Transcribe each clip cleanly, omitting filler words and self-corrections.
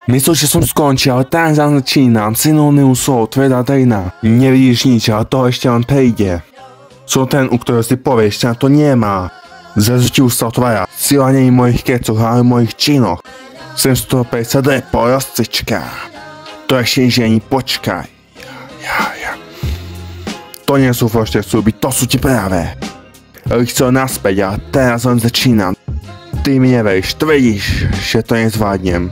Myslíš, že som skončil, ale teraz začínam. Synóniu sú tvrdá drina. Nevidíš nič, ale to ešte len prejde. Som ten, u ktorého si povieš, že na to nemá. Zrazu ti už sa otvára. Sila nie je v mojich kecoch, ale v mojich činoch. Sem z toho prejsť repo, rozcička. To ešte nič ani počkaj. To nie sú falošné súby, to sú ti práve. Chcel naspäť, ale teraz len začínam. Ty mi neveríš, tvrdíš, že to nezvládnem.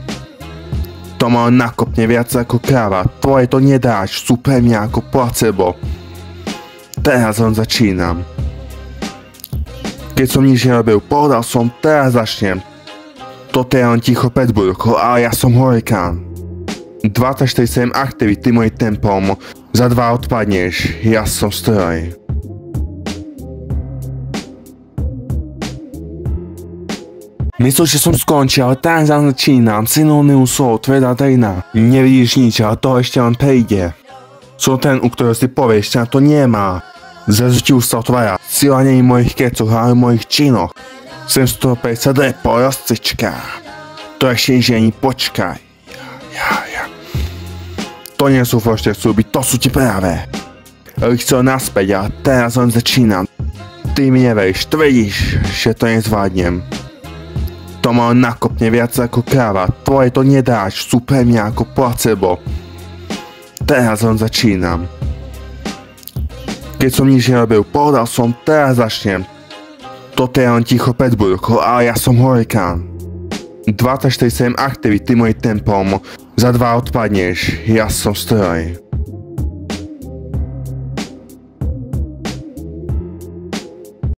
To ma len nakopne viac ako kráva, tvoje to nedáš, sú pre mňa ako placebo. Teraz len začínam. Keď som nič nerobil, povedal som, teraz začnem. Toto je len ticho pred burkou, ale ja som hurikán. 24/7 aktivity môj tempom, za 2 odpadneš, ja som stroj. Myslíš, že som skončil, ale teraz začínam. Synóniu sú tvrdá drina. Nevidíš nič, ale to ešte len prejde. Som ten, u ktorého si povieš, že na to nemá. Zrazu ti už sa otvára. Sila nie je v mojich kecoch, ale v mojich činoch. Sem z toho prejsť repo, rozcička. To ešte nič ani počkaj. To nie sú falošné súby, to sú ti práve. Chcel naspäť, ale teraz len začínam. Ty mi neveríš, tvrdíš, že to nezvládnem. To ma len nakopne viac ako kráva, tvoje to nedáš, sú pre mňa ako placebo. Teraz len začínam. Keď som nič nerobil, povedal som, teraz začnem. Toto je len ticho pred burkou, ale ja som hurikán. 24/7 aktivity môj tempom, za 2 odpadneš, ja som stroj.